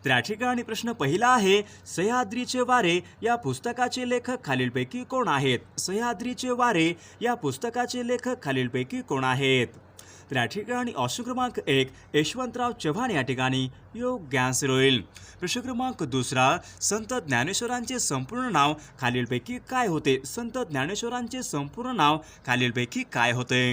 तर या ठिकाणी प्रश्न पहिला आहे, सह्याद्रीचे वारे या पुस्तकाचे लेखक खालीलपैकी कोण आहेत? सह्याद्रीचे वारे या पुस्तकाचे लेखक खालीलपैकी कोण आहेत? तर या ठिकाणी ऑप्शन क्रमांक 1 यशवंतराव चव्हाण या ठिकाणी योग्य आन्सर होईल. प्रश्न क्रमांक दुसरा, संत ज्ञानेश्वरांचे संपूर्ण नाव खालीलपैकी काय होते? संत ज्ञानेश्वरांचे संपूर्ण नाव खालीलपैकी काय होते?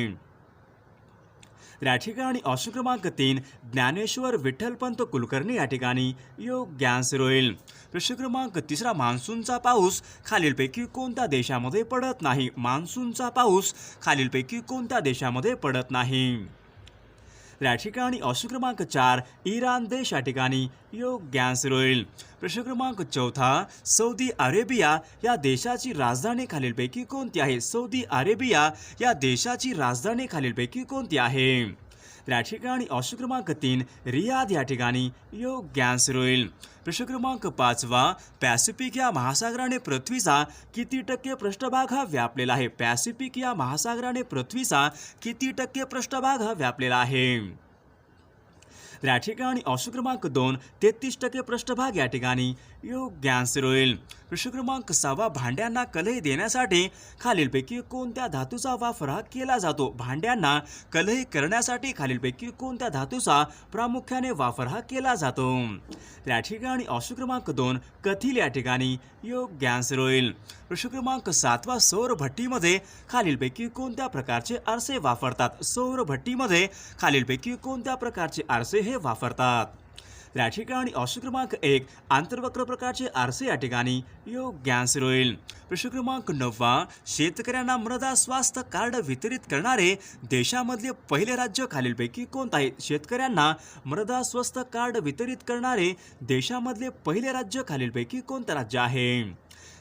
तर या ठिकाणी ऑप्शन क्रमांक 3 ज्ञानेश्वर विठ्ठलपंत कुलकर्णी या ठिकाणी योग्य आन्सर होईल. प्रश्न क्रमांक तिसरा, मान्सूनचा पाऊस खालीलपैकी कोणत्या देशामध्ये पडत नाही? मान्सूनचा पाऊस खालीलपैकी कोणत्या देशामध्ये पडत नाही? तर या ठिकाणी ऑप्शन क्रमांक 4 इराण देश या ठिकाणी योग्य आन्सर होईल. प्रश्न क्रमांक चौथा, सौदी अरेबिया या देशाची राजधानी खालीलपैकी कोणती आहे? सौदी अरेबिया या देशाची राजधानी खालीलपैकी कोणती आहे? तर या ठिकाणी ऑप्शन क्रमांक 3 रियाद या ठिकाणी योग्य आन्सर होईल. प्रश्न क्रमांक 5, पॅसिफिक या महासागराने पृथ्वीचा किती टक्के पृष्ठभाग हा व्यापलेला आहे? पॅसिफिक या महासागराने पृथ्वीचा किती टक्के पृष्ठभाग हा व्यापलेला आहे? तर या ठिकाणी ऑप्शन क्रमांक 2 33% पृष्ठभाग या ठिकाणी योग्य आन्सर होईल. प्रश्न क्रमांक 6, भांड्यांना कलई देण्यासाठी खालीलपैकी कोणत्या धातूचा वापर हा केला जातो? भांड्यांना कलई करण्यासाठी खालीलपैकी कोणत्या धातूचा प्रामुख्याने वापर हा केला जातो? तर या ठिकाणी ऑप्शन क्रमांक 2 कथील या ठिकाणी योग्य आन्सर होईल. प्रश्न क्रमांक 7, सौर भट्टीमध्ये खालीलपैकी कोणत्या प्रकारचे आरसे वापरतात? सौर भट्टीमध्ये खालीलपैकी कोणत्या प्रकारचे आरसे हे वापरतात? तर या ठिकाणी ऑप्शन क्रमांक 1 आंतरवक्र प्रकारचे आरसे या ठिकाणी योग्य आन्सर होईल. प्रश्न क्रमांक 9, शेतकऱ्यांना मृदा स्वास्थ्य कार्ड वितरित करणारे देशामधले पहिले राज्य खालीलपैकी कोणते आहे? शेतकऱ्यांना मृदा स्वास्थ्य कार्ड वितरित करणारे देशामधले पहिले राज्य खालीलपैकी कोणते राज्य आहे?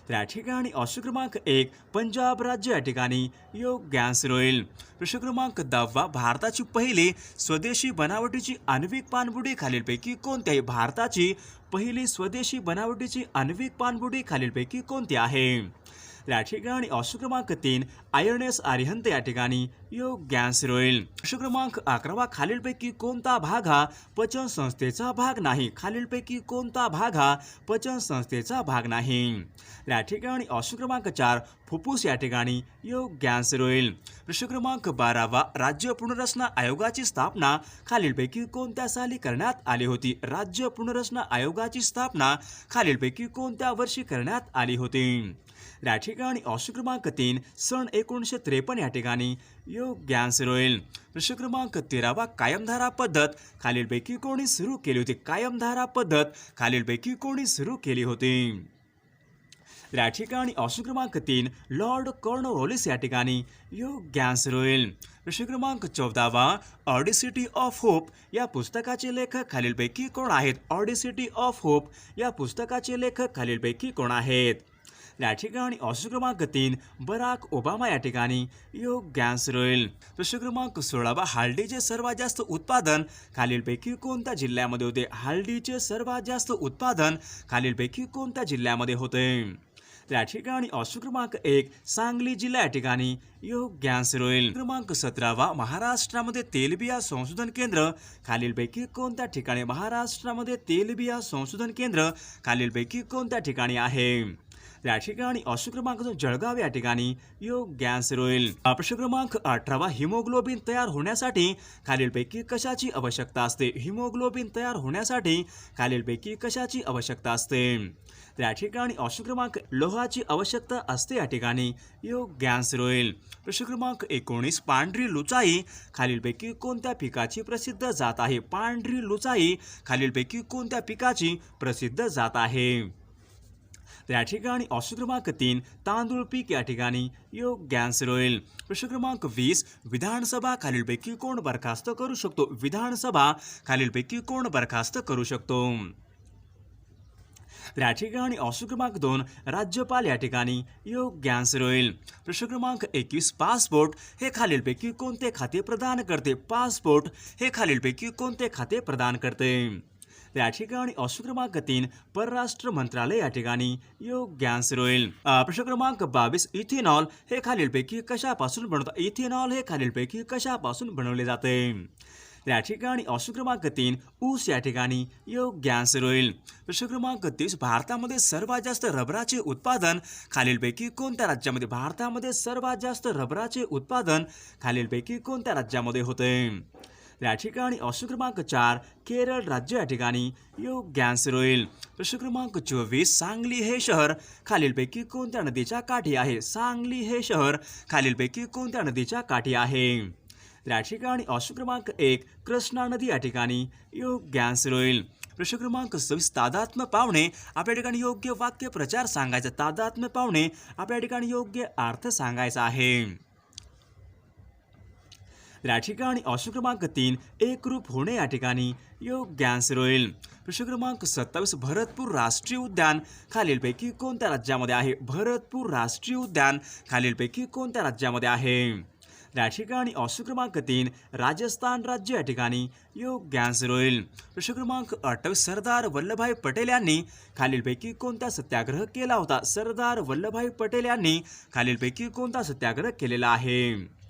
तर या ठिकाणी ऑप्शन क्रमांक 1 पंजाब राज्य या ठिकाणी योग्य आन्सर होईल. प्रश्न क्रमांक 10, भारताची पहिली स्वदेशी बनावटीची आण्विक पाणबुडी खालीलपैकी कोणती आहे? भारताची पहिली स्वदेशी बनावटीची आण्विक पाणबुडी खालीलपैकी कोणती आहे? या ठिकाणी ऑप्शन क्रमांक 3 INS अरिहंत या ठिकाणी योग्य आन्सर होईल. प्रश्न क्रमांक 11, खालीलपैकी कोणता भाग हा पचन संस्थेचा भाग नाही? खालीलपैकी कोणता भाग हा पचन संस्थेचा भाग नाही? या ठिकाणी ऑप्शन क्रमांक 4 फुफ्फुस या ठिकाणी योग्य आन्सर होईल. प्रश्न क्रमांक 12, राज्य पुनर्रचना आयोगाची स्थापना खालीलपैकी कोणत्या साली करण्यात आली होती? राज्य पुनर्रचना आयोगाची स्थापना खालीलपैकी कोणत्या वर्षी करण्यात आली होती? या ठिकाणी ऑप्शन क्रमांक 3 सन 1953 या ठिकाणी योग्य आन्सर होईल. प्रश्न क्रमांक 13, कायमधारा पद्धत खालीलपैकी कोणी सुरू केली होती? कायमधारा पद्धत खालीलपैकी कोणी सुरू केली होती? या ठिकाणी ऑप्शन क्रमांक 3 लॉर्ड कॉर्नवॉलिस या ठिकाणी योग्य आन्सर होईल. प्रश्न क्रमांक 14, ऑडिसिटी ऑफ होप या पुस्तकाचे लेखक खालीलपैकी कोण आहेत? ऑडिसिटी ऑफ होप या पुस्तकाचे लेखक खालीलपैकी कोण आहेत? या ठिकाणी ऑप्शन क्रमांक 3 बराक ओबामा या ठिकाणी योग्य आन्सर होईल. प्रश्न क्रमांक 16, हळदीचे सर्वात जास्त उत्पादन खालीलपैकी कोणत्या जिल्ह्यामध्ये होते? हळदीचे सर्वात जास्त उत्पादन खालीलपैकी कोणत्या जिल्ह्यामध्ये होते? या ठिकाणी ऑप्शन क्रमांक 1 सांगली जिल्हा या ठिकाणी योग्य आन्सर होईल. क्रमांक 17, महाराष्ट्रामध्ये तेलबिया संशोधन केंद्र खालीलपैकी कोणत्या ठिकाणी? महाराष्ट्रामध्ये तेलबिया संशोधन केंद्र खालीलपैकी कोणत्या ठिकाणी आहे? या ठिकाणी ऑप्शन क्रमांक 2 जळगाव या ठिकाणी योग्य आन्सर होईल. प्रश्न क्रमांक 18, हिमोग्लोबिन तयार होण्यासाठी खालीलपैकी कशाची आवश्यकता असते? हिमोग्लोबिन तयार होण्यासाठी खालीलपैकी कशाची आवश्यकता असते? या ठिकाणी ऑप्शन क्रमांक लोहाची आवश्यकता असते या ठिकाणी योग्य आन्सर होईल. प्रश्न क्रमांक 19, पांढरी लुचाई खालीलपैकी कोणत्या पिकाची प्रसिद्ध जात आहे? पांढरी लुचाई खालीलपैकी कोणत्या पिकाची प्रसिद्ध जात आहे? या ठिकाणी ऑप्शन क्रमांक 3 तांदूळ पीक या ठिकाणी योग्य आन्सर होईल. प्रश्न क्रमांक 20, विधानसभा खालीलपैकी कोण बरखास्त करू शकतो? विधानसभा खालीलपैकी कोण बरखास्त करू शकतो? या ठिकाणी ऑप्शन क्रमांक 2 राज्यपाल या ठिकाणी योग्य आन्सर होईल. प्रश्न क्रमांक 21, पासपोर्ट हे खालीलपैकी कोणते खाते प्रदान करते? पासपोर्ट हे खालीलपैकी कोणते खाते प्रदान करते? या ठिकाणी ऑप्शन क्रमांक 3 परराष्ट्र मंत्रालय या ठिकाणी योग्य आन्सर होईल. प्रश्न क्रमांक 22, इथेनॉल हे खालीलपैकी कशापासून बनवतात? इथेनॉल हे खालीलपैकी कशापासून बनवले जाते? या ठिकाणी ऑप्शन क्रमांक 3 ऊस या ठिकाणी योग्य आन्सर होईल. प्रश्न क्रमांक 30 भारतामध्ये सर्वात जास्त रबराचे उत्पादन खालीलपैकी कोणत्या राज्यामध्ये? भारतामध्ये सर्वात जास्त रबराचे उत्पादन खालीलपैकी कोणत्या राज्यामध्ये होते? या ठिकाणी ऑप्शन क्रमांक 4 केरळ राज्य या ठिकाणी योग्य आन्सर होईल. प्रश्न क्रमांक 24 सांगली हे शहर खालीलपैकी कोणत्या नदीच्या काठी आहे? सांगली हे शहर खालीलपैकी कोणत्या नदीच्या काठी आहे? या ठिकाणी ऑप्शन क्रमांक 1 कृष्णा नदी या ठिकाणी योग्य आन्सर होईल. प्रश्न क्रमांक 26 तादात्म्य पावणे आपल्या ठिकाणी योग्य वाक्य प्रचार सांगायचा. तादात्म्य पावणे आपल्या ठिकाणी योग्य अर्थ सांगायचा आहे. या ठिकाणी ऑप्शन क्रमांक 3 एकरूप होणे या ठिकाणी योग्य आन्सर होईल. प्रश्न क्रमांक 27 भरतपूर राष्ट्रीय उद्यान खालीलपैकी कोणत्या राज्यामध्ये आहे? भरतपूर राष्ट्रीय उद्यान खालीलपैकी कोणत्या राज्यामध्ये आहे? या ठिकाणी ऑप्शन क्रमांक 3 राजस्थान राज्य या ठिकाणी योग्य आन्सर होईल. प्रश्न क्रमांक 28 सरदार वल्लभभाई पटेल यांनी खालीलपैकी कोणता सत्याग्रह केला होता? सरदार वल्लभभाई पटेल यांनी खालीलपैकी कोणता सत्याग्रह केलेला आहे?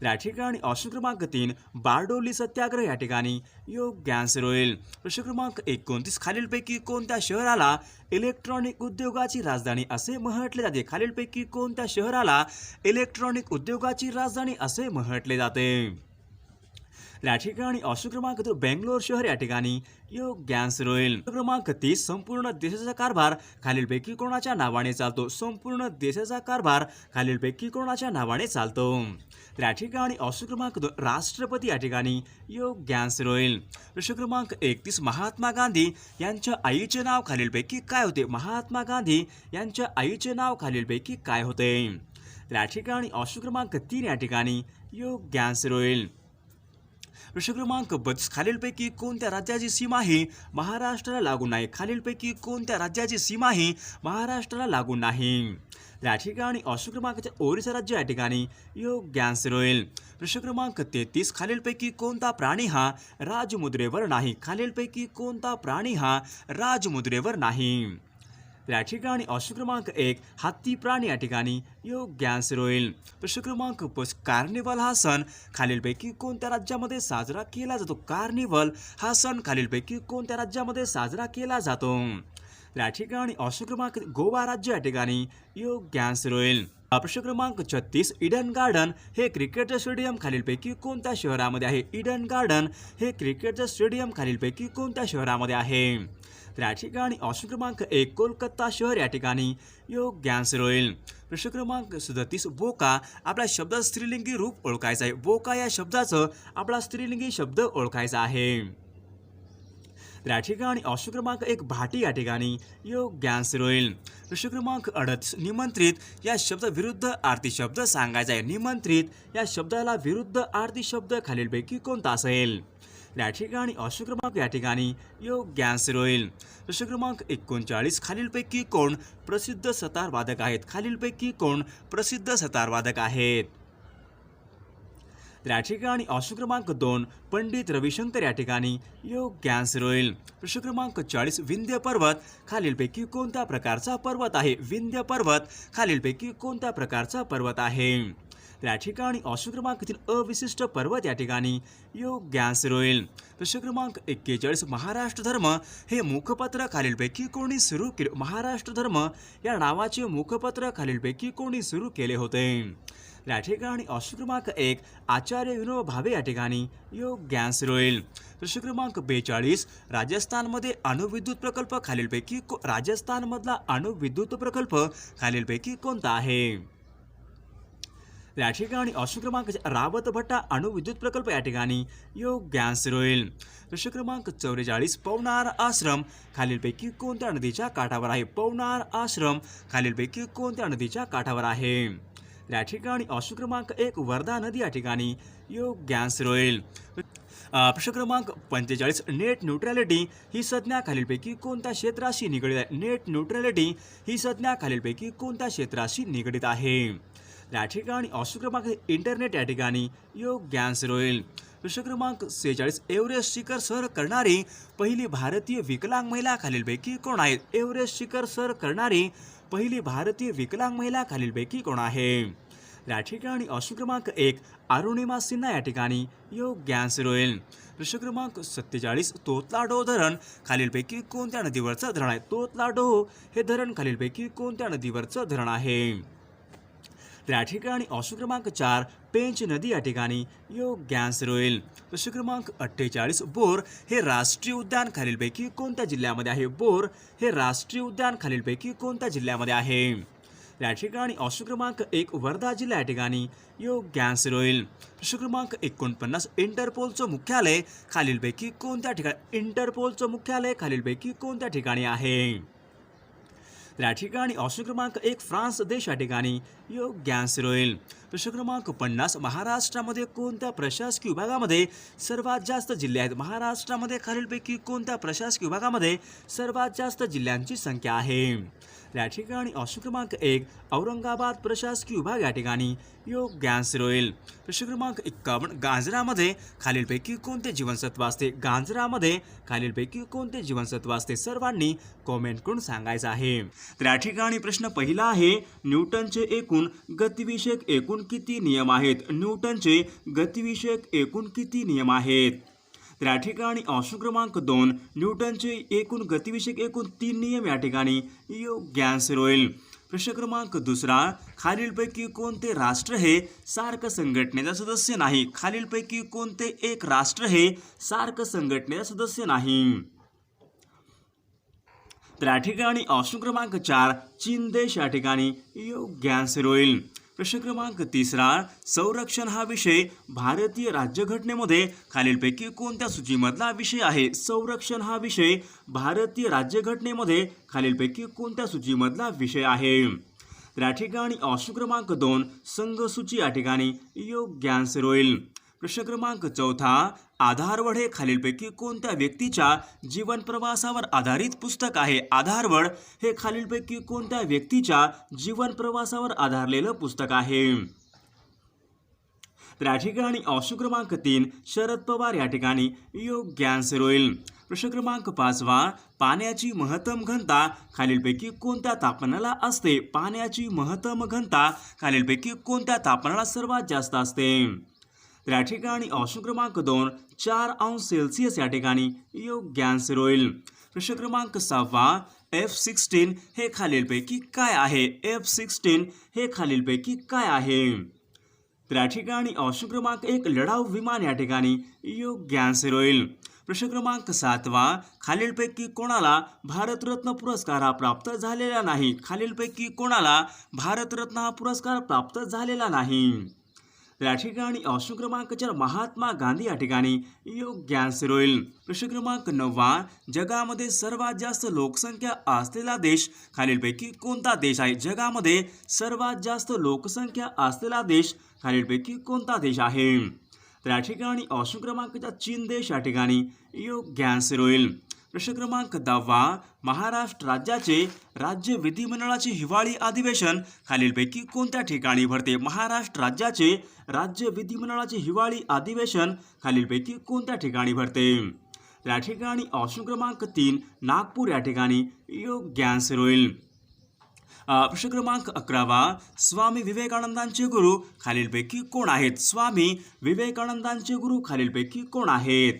या ठिकाणी ऑप्शन क्रमांक 3 बारडोली सत्याग्रह या ठिकाणी योग्य आन्सर होईल. प्रश्न क्रमांक 29 खालीलपैकी कोणत्या शहराला इलेक्ट्रॉनिक उद्योगाची राजधानी असे म्हटले जाते? खालीलपैकी कोणत्या शहराला इलेक्ट्रॉनिक उद्योगाची राजधानी असे म्हटले जाते? या ठिकाणी ऑप्शन क्रमांक 2 बेंगलोर शहर या ठिकाणी योग्य आन्सर होईल. क्रमांक 30 संपूर्ण देशाचा कारभार खालीलपैकी कोणाच्या नावाने चालतो? संपूर्ण देशाचा कारभार खालीलपैकी कोणाच्या नावाने चालतो? या ठिकाणी ऑप्शन क्रमांक 2 राष्ट्रपती या ठिकाणी योग्य आन्सर होईल. प्रश्न क्रमांक 31 महात्मा गांधी यांच्या आईचे नाव खालीलपैकी काय होते? महात्मा गांधी यांच्या आईचे नाव खालीलपैकी काय होते? या ठिकाणी ऑप्शन क्रमांक 3 या ठिकाणी योग्य आन्सर होईल. प्रश्न क्रमांक 32 खालीलपैकी कोणत्या राज्याची सीमा ही महाराष्ट्राला लागू नाही? खालीलपैकी कोणत्या राज्याची सीमा ही महाराष्ट्राला लागू नाही? या ठिकाणी ऑप्शन क्रमांक 4 ओरिसा राज्य या ठिकाणी योग्य आन्सर होईल. प्रश्न क्रमांक 33 खालीलपैकी कोणता प्राणी हा राजमुद्रेवर नाही? खालीलपैकी कोणता प्राणी हा राजमुद्रेवर नाही? या ठिकाणी ऑप्शन क्रमांक 1 हत्ती प्राणी या ठिकाणी योग्य आन्सर होईल. प्रश्न क्रमांक 5 कार्निवल हा सण खालीलपैकी कोणत्या राज्यामध्ये साजरा केला जातो? कार्निवल हा सण खालीलपैकी कोणत्या राज्यामध्ये साजरा केला जातो? या ठिकाणी ऑप्शन क्रमांक गोवा राज्य या ठिकाणी योग्य आन्सर होईल. प्रश्न क्रमांक 36 ईडन गार्डन हे क्रिकेटचे स्टेडियम खालीलपैकी कोणत्या शहरामध्ये आहे? ईडन गार्डन हे क्रिकेटचे स्टेडियम खालीलपैकी कोणत्या शहरामध्ये आहे? या ठिकाणी ऑप्शन क्रमांक 1 कोलकाता शहर या ठिकाणी योग्य आन्सर होईल. प्रश्न क्रमांक 37 बोका आपल्या शब्दात स्त्रीलिंगी रूप ओळखायचं आहे. बोका या शब्दाचं आपला स्त्रीलिंगी शब्द ओळखायचा आहे. या ठिकाणी ऑप्शन क्रमांक 1 भाटी या ठिकाणी योग्य आन्सर होईल. प्रश्न क्रमांक 38 निमंत्रित या शब्द विरुद्ध आरती शब्द सांगायचा आहे. निमंत्रित या शब्दाला विरुद्ध आरती शब्द खालीलपैकी कोणता असेल? या ठिकाणी ऑप्शन क्रमांक या ठिकाणी योग्य आन्सर होईल. प्रश्न क्रमांक 39 खालीलपैकी कोण प्रसिद्ध सतार वादक आहेत? खालीलपैकी कोण प्रसिद्ध सतार वादक आहेत? या ठिकाणी ऑप्शन क्रमांक 2 पंडित रविशंकर या ठिकाणी योग्य आन्सर होईल. प्रश्न क्रमांक 40 विंध्य पर्वत खालीलपैकी कोणत्या प्रकारचा पर्वत आहे? विंध्य पर्वत खालीलपैकी कोणत्या प्रकारचा पर्वत आहे? या ठिकाणी ऑप्शन क्रमांक 3 अविशिष्ट पर्वत या ठिकाणी योग्य आन्सर होईल. प्रश्न क्रमांक 41 महाराष्ट्र धर्म हे मुखपत्र खालीलपैकी कोणी सुरू केले? महाराष्ट्र धर्म या नावाचे मुखपत्र खालीलपैकी कोणी सुरू केले होते? या ठिकाणी ऑप्शन क्रमांक 1 आचार्य विनोबा भावे या ठिकाणी योग्य आन्सर होईल. प्रश्न क्रमांक 42 राजस्थानमध्ये अणुविद्युत प्रकल्प खालीलपैकी राजस्थानमधला अणुविद्युत प्रकल्प खालीलपैकी कोणता आहे? या ठिकाणी ऑप्शन क्रमांक रावत भट्टा अणुविद्युत प्रकल्प या ठिकाणी योग्य आन्सर होईल. प्रश्न क्रमांक 44 पवनार आश्रम खालीलपैकी कोणत्या नदीच्या काठावर आहे? पवनार आश्रम खालीलपैकी कोणत्या नदीच्या काठावर आहे? या ठिकाणी ऑप्शन क्रमांक 1 वर्धा नदी या ठिकाणी योग्य आन्सर होईल. प्रश्न क्रमांक 45 नेट न्यूट्रॅलिटी ही संज्ञा खालीलपैकी कोणत्या क्षेत्राशी निगडित आहे? नेट न्यूट्रॅलिटी ही संज्ञा खालीलपैकी कोणत्या क्षेत्राशी निगडित आहे? या ठिकाणी ऑप्शन क्रमांक इंटरनेट या ठिकाणी योग्य आन्सर होईल. प्रश्न क्रमांक 46 एव्हरेस्ट शिखर सर करणारी पहिली भारतीय विकलांग महिला खालीलपैकी कोण आहे? एव्हरेस्ट शिखर सर करणारी पहिली भारतीय विकलांग महिला खालीलपैकी कोण आहे? या ठिकाणी ऑप्शन क्रमांक 1 अरुणिमा सिन्हा या ठिकाणी योग्य आन्सर होईल. प्रश्न क्रमांक 47 तोतलाडो धरण खालीलपैकी कोणत्या नदीवरचं धरण आहे? तोतलाडो हे धरण खालीलपैकी कोणत्या नदीवरचं धरण आहे? या ठिकाणी ऑप्शन क्रमांक 4 पेंच नदी या ठिकाणी योग्य आन्सर होईल. प्रश्न क्रमांक 48 बोर हे राष्ट्रीय उद्यान खालीलपैकी कोणत्या जिल्ह्यामध्ये आहे? बोर हे राष्ट्रीय उद्यान खालीलपैकी कोणत्या जिल्ह्यामध्ये आहे? या ठिकाणी ऑप्शन क्रमांक 1 वर्धा जिल्हा या ठिकाणी योग्य आन्सर होईल. प्रश्न क्रमांक 49 इंटरपोलचं मुख्यालय खालीलपैकी कोणत्या ठिकाणी? इंटरपोलचं मुख्यालय खालीलपैकी कोणत्या ठिकाणी आहे? या ठिकाणी ऑप्शन क्रमांक 1 फ्रान्स देश या ठिकाणी योग्य आन्सर होईल. प्रश्न क्रमांक 50 महाराष्ट्रामध्ये कोणत्या प्रशासकीय विभागामध्ये सर्वात जास्त जिल्हे आहेत? महाराष्ट्रामध्ये खालीलपैकी कोणत्या प्रशासकीय विभागामध्ये सर्वात जास्त जिल्ह्यांची संख्या आहे? या ठिकाणी ऑप्शन क्रमांक 1 औरंगाबाद प्रशासकीय विभाग या ठिकाणी योग्य आन्सर होईल. प्रश्न क्रमांक 51 गांजरामध्ये खालीलपैकी कोणते जीवनसत्व असते? गांजरामध्ये खालीलपैकी कोणते जीवनसत्व असते? सर्वांनी कॉमेंट करून सांगायचं आहे. तर या ठिकाणी प्रश्न पहिला आहे न्यूटनचे एकूण गतिविषयक एकूण किती नियम आहेत? न्यूटनचे गतिविषयक एकूण किती नियम आहेत? तर या ठिकाणी ऑप्शन क्रमांक 2 न्यूटनचे एकूण गतिविषयक एकूण 3 नियम या ठिकाणी योग्य आन्सर होईल. प्रश्न क्रमांक 2 खालीलपैकी कोणते राष्ट्र हे सार्क संघटनेचा सदस्य नाही? खालीलपैकी कोणते एक राष्ट्र हे सार्क संघटनेचा सदस्य नाही? तर या ठिकाणी ऑप्शन क्रमांक 4 चीन देश या ठिकाणी योग्य आन्सर होईल. प्रश्न क्रमांक 3 संरक्षण हा विषय भारतीय राज्यघटनेमध्ये खालीलपैकी कोणत्या सूचीमधला विषय आहे? संरक्षण हा विषय भारतीय राज्यघटनेमध्ये खालीलपैकी कोणत्या सूचीमधला विषय आहे? तर या ठिकाणी ऑप्शन क्रमांक 2 संघसूची या ठिकाणी योग्य आन्सर होईल. प्रश्न क्रमांक 4 आधारवड हे खालीलपैकी कोणत्या व्यक्तीच्या जीवन प्रवासावर आधारित पुस्तक आहे? आधारवड हे खालीलपैकी कोणत्या व्यक्तीच्या जीवन प्रवासावर आधारलेलं पुस्तक आहे? तर या ठिकाणी ऑप्शन क्रमांक 3 शरद पवार या ठिकाणी योग्य आन्सर होईल. प्रश्न क्रमांक 5 पाण्याची महत्तम घनता खालीलपैकी कोणत्या तापमानाला असते? पाण्याची महत्तम घनता खालीलपैकी कोणत्या तापमानाला सर्वात जास्त असते? तर या ठिकाणी ऑप्शन क्रमांक 2 4 अंश सेल्सिअस या ठिकाणी योग्य आन्सर होईल. प्रश्न क्रमांक 6 F-16 हे खालीलपैकी काय आहे? F-16 हे खालीलपैकी काय आहे? तर या ठिकाणी ऑप्शन क्रमांक 1 लढाऊ विमान या ठिकाणी योग्य आन्सर होईल. प्रश्न क्रमांक 7 खालीलपैकी कोणाला भारतरत्न पुरस्कार हा प्राप्त झालेला नाही? खालीलपैकी कोणाला भारतरत्न हा पुरस्कार प्राप्त झालेला नाही? या ठिकाणी ऑप्शन क्रमांक 4 महात्मा गांधी या ठिकाणी योग्य आन्सर होईल. प्रश्न क्रमांक 9 जगामध्ये सर्वात जास्त लोकसंख्या असलेला देश खालीलपैकी कोणता देश आहे? जगामध्ये सर्वात जास्त लोकसंख्या असलेला देश खालीलपैकी कोणता देश आहे? तर या ठिकाणी ऑप्शन क्रमांक 4 चीन देश या ठिकाणी योग्य आन्सर होईल. प्रश्न क्रमांक 10 महाराष्ट्र राज्याचे राज्य विधिमंडळाचे हिवाळी अधिवेशन खालीलपैकी कोणत्या ठिकाणी भरते? महाराष्ट्र राज्याचे राज्य विधिमंडळाचे हिवाळी अधिवेशन खालीलपैकी कोणत्या ठिकाणी भरते? या ठिकाणी ऑप्शन क्रमांक 3 नागपूर या ठिकाणी योग्य आन्सर होईल. प्रश्न क्रमांक 11 स्वामी विवेकानंदांचे गुरु खालीलपैकी कोण आहेत? स्वामी विवेकानंदांचे गुरु खालीलपैकी कोण आहेत?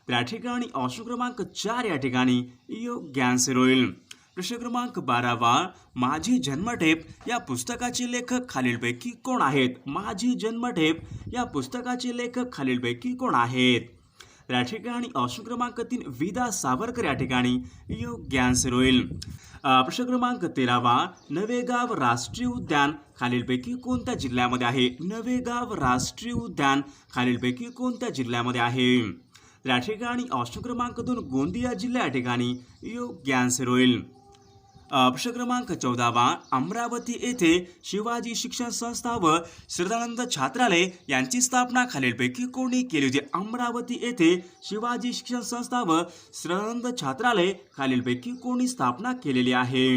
या ठिकाणी ऑप्शन क्रमांक 4 या ठिकाणी योग्य आन्सर होईल. प्रश्न क्रमांक 12 माझी जन्मठेप या पुस्तकाचे लेखक खालीलपैकी कोण आहेत? माझी जन्मठेप या पुस्तकाचे लेखक खालीलपैकी कोण आहेत? या ठिकाणी ऑप्शन क्रमांक 3 विदा सावरकर या ठिकाणी योग्य आन्सर होईल. प्रश्न क्रमांक 13 नवेगाव राष्ट्रीय उद्यान खालीलपैकी कोणत्या जिल्ह्यामध्ये आहे? नवेगाव राष्ट्रीय उद्यान खालीलपैकी कोणत्या जिल्ह्यामध्ये आहे? या ठिकाणी ऑप्शन क्रमांक 2 गोंदिया जिल्हा या ठिकाणी योग्य आन्सर होईल. प्रश्न क्रमांक 14 अमरावती येथे शिवाजी शिक्षण संस्था व श्रद्धानंद छात्रालय यांची स्थापना खालीलपैकी कोणी केली होती? अमरावती येथे शिवाजी शिक्षण संस्था व श्रद्धानंद छात्रालय खालीलपैकी कोणी स्थापना केलेली आहे?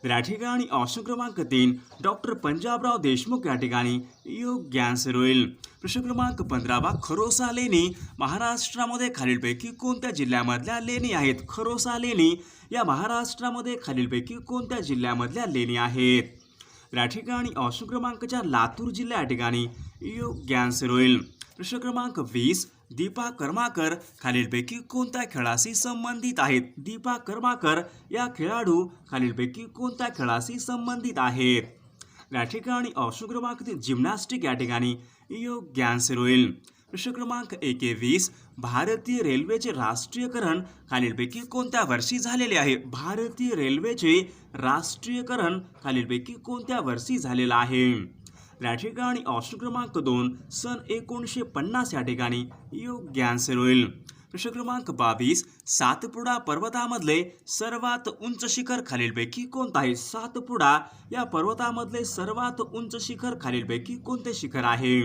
या ठिकाणी ऑप्शन क्रमांक 3 डॉक्टर पंजाबराव देशमुख या ठिकाणी योग्य आन्सर होईल. प्रश्न क्रमांक 15 खरोसा लेणी महाराष्ट्रामध्ये खालीलपैकी कोणत्या जिल्ह्यामधल्या लेणी आहेत? खरोसा लेणी या महाराष्ट्रामध्ये खालीलपैकी कोणत्या जिल्ह्यामधल्या लेणी आहेत? या ठिकाणी ऑप्शन क्रमांक 4 लातूर जिल्हा या ठिकाणी योग्य आन्सर होईल. प्रश्न क्रमांक 20 दीपा कर्माकर खालीलपैकी कोणत्या खेळाशी संबंधित आहेत? दीपा कर्माकर या खेळाडू खालीलपैकी कोणत्या खेळाशी संबंधित आहेत? या ठिकाणी ऑप्शन क्रमांक 3 जिम्नॅस्टिक या ठिकाणी योग्य आन्सर होईल. प्रश्न क्रमांक 21 भारतीय रेल्वेचे राष्ट्रीयकरण खालीलपैकी कोणत्या वर्षी झालेले आहे? भारतीय रेल्वेचे राष्ट्रीयकरण खालीलपैकी कोणत्या वर्षी झालेलं आहे? या ठिकाणी ऑप्शन क्रमांक 2 सन 1950 या ठिकाणी योग्य आन्सर होईल. प्रश्न क्रमांक 22 सातपुडा पर्वतामधले सर्वात उंच शिखर खालीलपैकी कोणतं आहे? सातपुडा या पर्वतामधले सर्वात उंच शिखर खालीलपैकी कोणते शिखर आहे?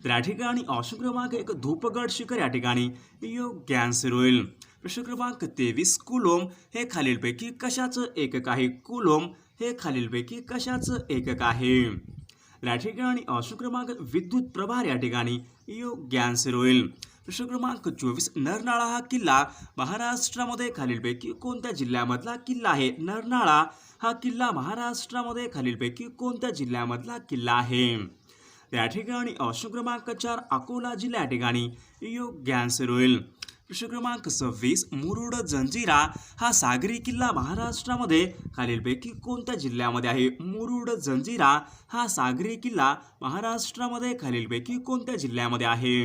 या ठिकाणी ऑप्शन क्रमांक 1 धूपगड शिखर या ठिकाणी योग्य आन्सर होईल. प्रश्न क्रमांक 23 कुलोम हे खालीलपैकी कशाचं एकक आहे? कुलोम हे खालीलपैकी कशाचं एकक आहे? या ठिकाणी ऑप्शन क्रमांक विद्युत प्रभार या ठिकाणी योग्य आन्सर होईल. प्रश्न क्रमांक 24 नरनाळा हा किल्ला महाराष्ट्रामध्ये खालीलपैकी कोणत्या जिल्ह्यामधला किल्ला आहे? नरनाळा हा किल्ला महाराष्ट्रामध्ये खालीलपैकी कोणत्या जिल्ह्यामधला किल्ला आहे? या ठिकाणी ऑप्शन क्रमांक 4 अकोला जिल्हा या ठिकाणी योग्य आन्सर होईल. प्रश्न क्रमांक 26 मुरुड जंजिरा हा सागरी किल्ला महाराष्ट्रामध्ये खालीलपैकी कोणत्या जिल्ह्यामध्ये आहे? मुरुड जंजिरा हा सागरी किल्ला महाराष्ट्रामध्ये खालीलपैकी कोणत्या जिल्ह्यामध्ये आहे?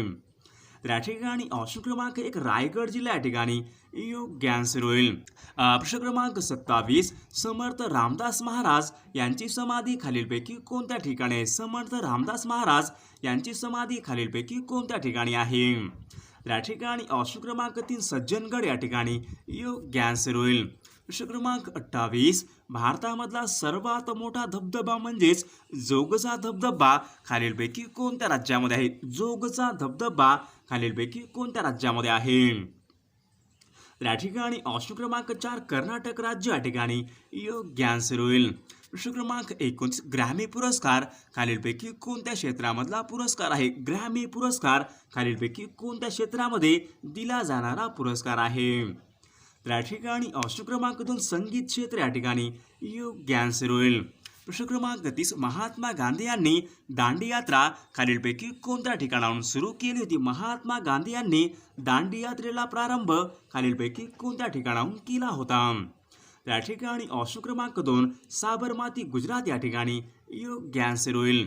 या ठिकाणी ऑप्शन क्रमांक 1 रायगड जिल्हा या ठिकाणी योग्य आन्सर होईल. प्रश्न क्रमांक 27 समर्थ रामदास महाराज यांची समाधी खालीलपैकी कोणत्या ठिकाणी आहे? समर्थ रामदास महाराज यांची समाधी खालीलपैकी कोणत्या ठिकाणी आहे? या ठिकाणी ऑप्शन क्रमांक 3 सज्जनगड या ठिकाणी योग्य आन्सर होईल. प्रश्न क्रमांक 28 भारतामधला सर्वात मोठा धबधबा म्हणजेच जोगचा धबधबा खालीलपैकी कोणत्या राज्यामध्ये आहे? जोगचा धबधबा खालीलपैकी कोणत्या राज्यामध्ये आहे? या ठिकाणी ऑप्शन क्रमांक 4 कर्नाटक राज्य या ठिकाणी योग्य आन्सर होईल. प्रश्न क्रमांक 29 ग्रॅमी पुरस्कार खालीलपैकी कोणत्या क्षेत्रामधला पुरस्कार आहे? ग्रॅमी पुरस्कार खालीलपैकी कोणत्या क्षेत्रामध्ये दिला जाणारा पुरस्कार आहे? या ठिकाणी ऑप्शन क्रमांक 2 संगीत क्षेत्र या ठिकाणी योग्य आन्सर होईल. प्रश्न क्रमांक 30 महात्मा गांधी यांनी दांडी यात्रा खालीलपैकी कोणत्या ठिकाणाहून सुरू केली होती? महात्मा गांधी यांनी दांडी यात्रेला प्रारंभ खालीलपैकी कोणत्या ठिकाणाहून केला होता? या ठिकाणी ऑप्शन क्रमांक 2 साबरमती गुजरात या ठिकाणी योग्य आन्सर होईल.